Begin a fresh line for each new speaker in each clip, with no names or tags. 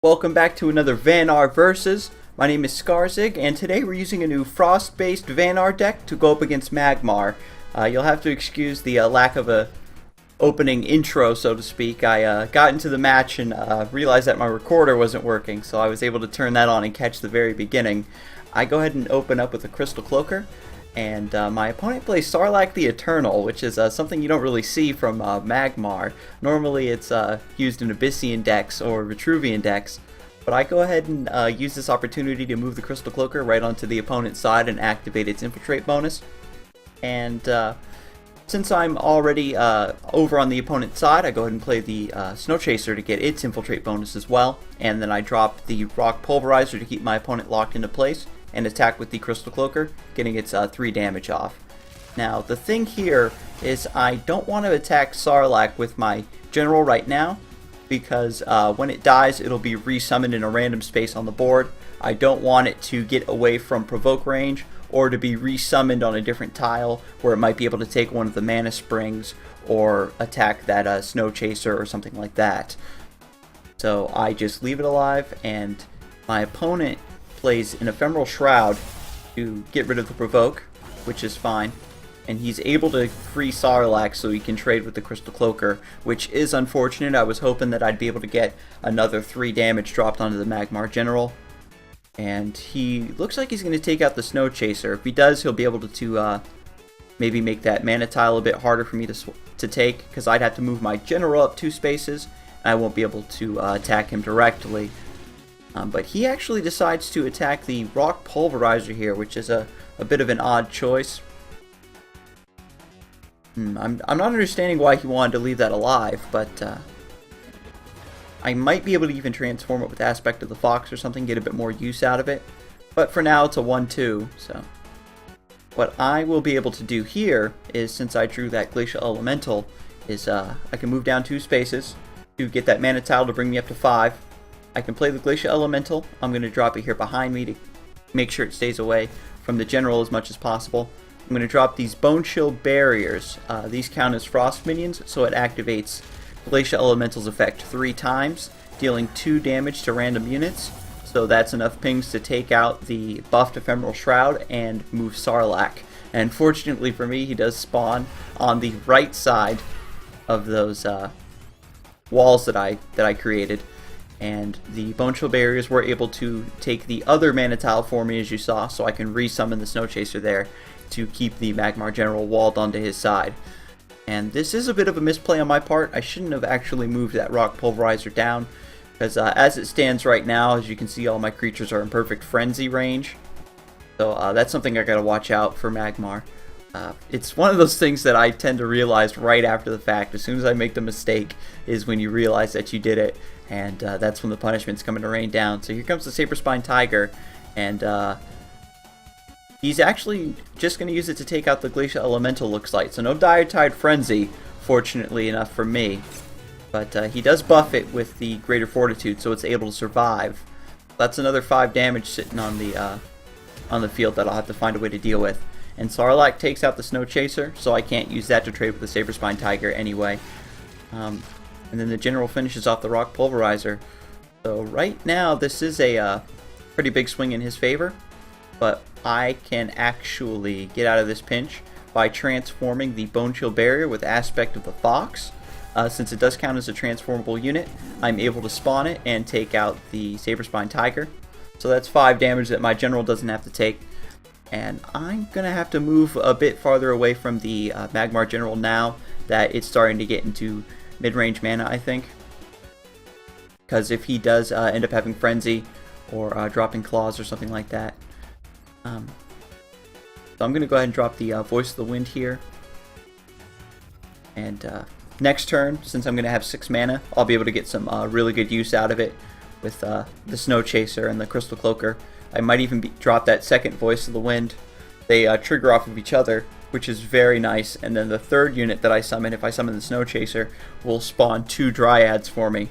Welcome back to another Vanar Versus. My name is Scarzig, and today we're using a new Frost-based Vanar deck to go up against Magmar. You'll have to excuse the lack of a opening intro, so to speak. I got into the match and realized that my recorder wasn't working, so I was able to turn that on and catch the very beginning. I go ahead and open up with a Crystal Cloaker, and my opponent plays Sarlacc the Eternal, which is something you don't really see from Magmar. Normally it's used in Abyssian decks or Vitruvian decks, but I go ahead and use this opportunity to move the Crystal Cloaker right onto the opponent's side and activate its Infiltrate bonus. And since I'm already over on the opponent's side, I go ahead and play the Snow Chaser to get its Infiltrate bonus as well, and then I drop the Rock Pulverizer to keep my opponent locked into place, and attack with the Crystal Cloaker, getting its 3 damage off. Now, the thing here is I don't want to attack Sarlacc with my General right now, because when it dies, it'll be resummoned in a random space on the board. I don't want it to get away from provoke range, or to be resummoned on a different tile, where it might be able to take one of the Mana Springs, or attack that Snow Chaser or something like that. So I just leave it alive, and my opponent plays an Ephemeral Shroud to get rid of the provoke, which is fine, and he's able to free Sarlacc so he can trade with the Crystal Cloaker, which is unfortunate. I was hoping that I'd be able to get another 3 damage dropped onto the Magmar General, and he looks like he's going to take out the Snow Chaser. If he does, he'll be able to maybe make that mana tile a bit harder for me to take, because I'd have to move my General up 2 spaces, and I won't be able to attack him directly. But he actually decides to attack the Rock Pulverizer here, which is a bit of an odd choice. I'm not understanding why he wanted to leave that alive, but I might be able to even transform it with Aspect of the Fox or something, get a bit more use out of it. But for now, it's a 1-2, so what I will be able to do here is, since I drew that Glacial Elemental, is I can move down 2 spaces to get that mana tile to bring me up to 5. I can play the Glacial Elemental. I'm going to drop it here behind me to make sure it stays away from the General as much as possible. I'm going to drop these Bone Chill Barriers. These count as Frost minions, so it activates Glacial Elemental's effect 3 times, dealing 2 damage to random units. So that's enough pings to take out the buffed Ephemeral Shroud and move Sarlacc. And fortunately for me, he does spawn on the right side of those walls that I created. And the Bone Chill Barriers were able to take the other mana tile for me, as you saw, so I can resummon the Snow Chaser there to keep the Magmar General walled onto his side. And this is a bit of a misplay on my part. I shouldn't have actually moved that Rock Pulverizer down, because as it stands right now, as you can see, all my creatures are in perfect frenzy range. So that's something I gotta watch out for Magmar. It's one of those things that I tend to realize right after the fact. As soon as I make the mistake is when you realize that you did it, and that's when the punishment's coming to rain down. So here comes the Saber-Spine Tiger, and he's actually just going to use it to take out the Glacial Elemental, looks like. So no Diatide Frenzy, fortunately enough for me. But he does buff it with the Greater Fortitude, so it's able to survive. That's another 5 damage sitting on the field that I'll have to find a way to deal with. And Sarlacc takes out the Snow Chaser, so I can't use that to trade with the Saber-Spine Tiger anyway. And then the General finishes off the Rock Pulverizer. So right now, this is a pretty big swing in his favor, but I can actually get out of this pinch by transforming the Bone Chill Barrier with Aspect of the Fox. Since it does count as a transformable unit, I'm able to spawn it and take out the Saber-Spine Tiger. So that's 5 damage that my General doesn't have to take. And I'm going to have to move a bit farther away from the Magmar General now that it's starting to get into mid-range mana, I think. Because if he does end up having Frenzy or dropping Claws or something like that. So I'm going to go ahead and drop the Voice of the Wind here. And next turn, since I'm going to have 6 mana, I'll be able to get some really good use out of it with the Snow Chaser and the Crystal Cloaker. I might even drop that second Voice of the Wind. They trigger off of each other, which is very nice. And then the third unit that I summon, if I summon the Snow Chaser, will spawn 2 Dryads for me.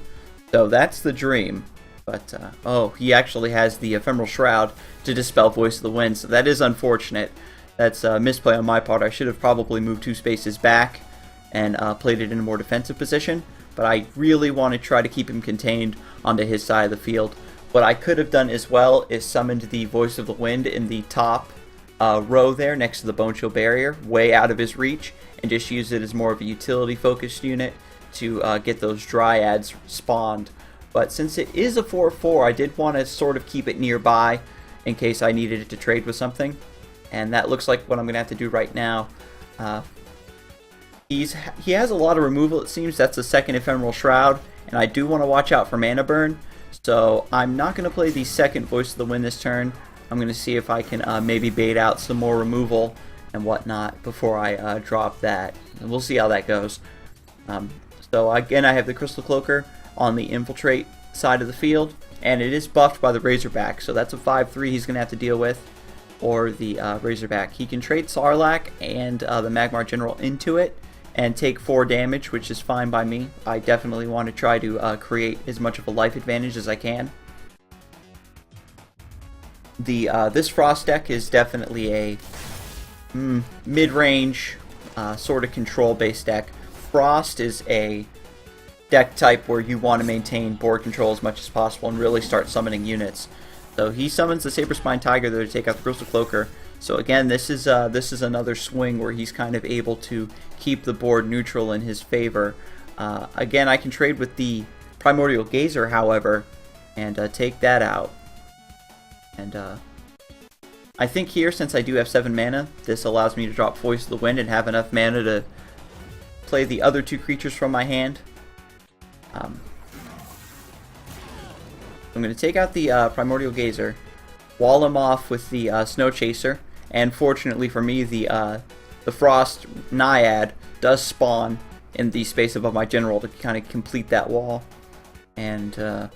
So that's the dream. But, oh, he actually has the Ephemeral Shroud to dispel Voice of the Wind, so that is unfortunate. That's a misplay on my part. I should have probably moved 2 spaces back and played it in a more defensive position. but I really want to try to keep him contained onto his side of the field. What I could have done as well is summoned the Voice of the Wind in the top row there next to the Bone Shield barrier, way out of his reach, and just use it as more of a utility focused unit to get those Dryads spawned. But since it is a 4/4, I did want to sort of keep it nearby in case I needed it to trade with something. And that looks like what I'm going to have to do right now. He has a lot of removal, it seems. That's the second Ephemeral Shroud, and I do want to watch out for mana burn. So I'm not going to play the second Voice of the Wind this turn. I'm going to see if I can maybe bait out some more removal and whatnot before I drop that. And we'll see how that goes. So again, I have the Crystal Cloaker on the Infiltrate side of the field, and it is buffed by the Razorback, so that's a 5/3 he's going to have to deal with, or the Razorback. He can trade Sarlacc and the Magmar General into it and take 4 damage, which is fine by me. I definitely want to try to create as much of a life advantage as I can. This Frost deck is definitely a mid-range sort of control-based deck. Frost is a deck type where you want to maintain board control as much as possible and really start summoning units. So he summons the Saberspine Tiger there to take out the Crystal Cloaker. So again, this is another swing where he's kind of able to keep the board neutral in his favor. Again, I can trade with the Primordial Gazer, however, and take that out. And I think here, since I do have 7 mana, this allows me to drop Voice of the Wind and have enough mana to play the other 2 creatures from my hand. I'm going to take out the Primordial Gazer, wall him off with the Snow Chaser, and fortunately for me, the Frost Naiad does spawn in the space above my general to kind of complete that wall. And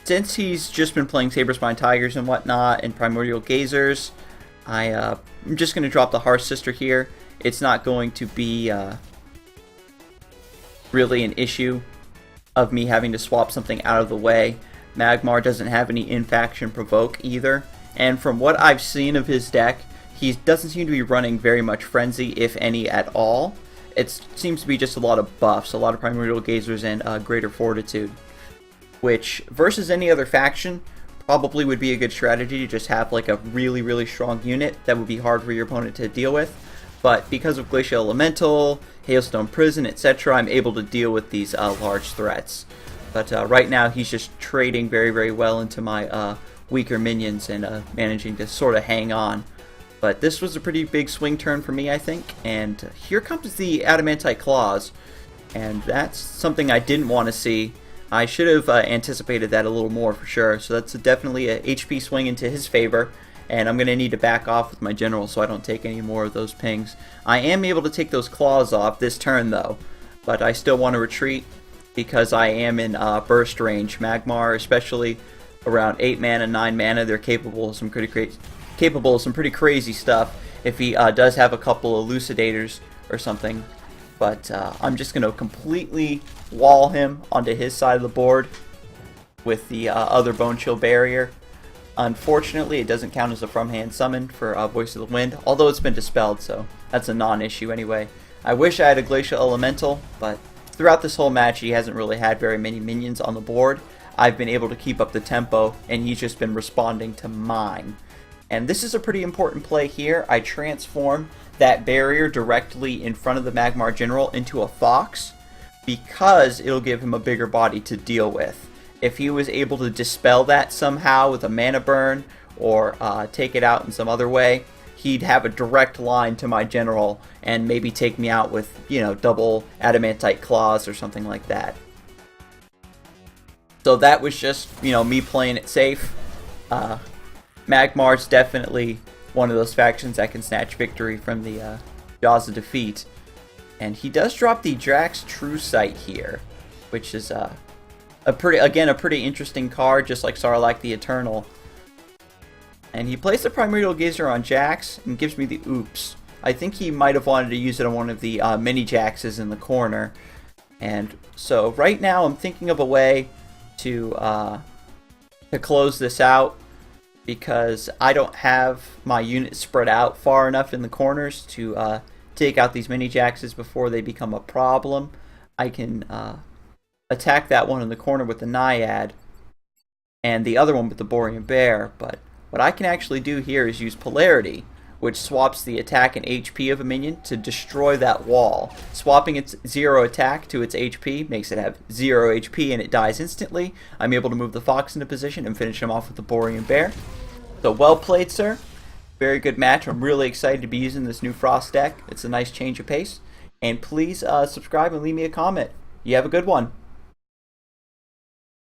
since he's just been playing Saberspine Tigers and whatnot, and Primordial Gazers, I'm just going to drop the Hearth Sister here. It's not going to be really an issue of me having to swap something out of the way. Magmar doesn't have any in-faction provoke either, and from what I've seen of his deck, he doesn't seem to be running very much Frenzy, if any at all. It seems to be just a lot of buffs, a lot of Primordial Gazers and Greater Fortitude, which versus any other faction probably would be a good strategy to just have like a really, really strong unit that would be hard for your opponent to deal with. But because of Glacial Elemental, Hailstone Prison, etc., I'm able to deal with these large threats. But right now he's just trading very, very well into my weaker minions and managing to sort of hang on. But this was a pretty big swing turn for me, I think. And here comes the Adamantite Claws. And that's something I didn't want to see. I should have anticipated that a little more for sure. So that's definitely a HP swing into his favor. And I'm going to need to back off with my general so I don't take any more of those pings. I am able to take those claws off this turn though, but I still want to retreat because I am in burst range. Magmar, especially around 8 mana, 9 mana, they're capable of some pretty crazy stuff if he does have a couple elucidators or something. But I'm just going to completely wall him onto his side of the board with the other Bone Chill barrier. Unfortunately, it doesn't count as a from-hand summon for Voice of the Wind, although it's been dispelled, so that's a non-issue anyway. I wish I had a Glacial Elemental, but throughout this whole match, he hasn't really had very many minions on the board. I've been able to keep up the tempo, and he's just been responding to mine. And this is a pretty important play here. I transform that barrier directly in front of the Magmar General into a Fox, because it'll give him a bigger body to deal with. If he was able to dispel that somehow with a mana burn or take it out in some other way, he'd have a direct line to my general and maybe take me out with, you know, double Adamantite Claws or something like that. So that was just, you know, me playing it safe. Magmar's definitely one of those factions that can snatch victory from the jaws of defeat. And he does drop the Drax True Sight here, which is a pretty interesting card, just like Sarlacc the Eternal. And he plays the Primordial Gazer on Jax and gives me the oops. I think he might have wanted to use it on one of the mini Jaxes in the corner. And so right now I'm thinking of a way to close this out, because I don't have my unit spread out far enough in the corners to take out these mini Jaxes before they become a problem. I can attack that one in the corner with the Naiad, and the other one with the Borean Bear. But what I can actually do here is use Polarity, which swaps the attack and HP of a minion to destroy that wall. Swapping its 0 attack to its HP makes it have 0 HP and it dies instantly. I'm able to move the Fox into position and finish him off with the Borean Bear. So well played, sir. Very good match. I'm really excited to be using this new Frost deck. It's a nice change of pace. And please subscribe and leave me a comment. You have a good one.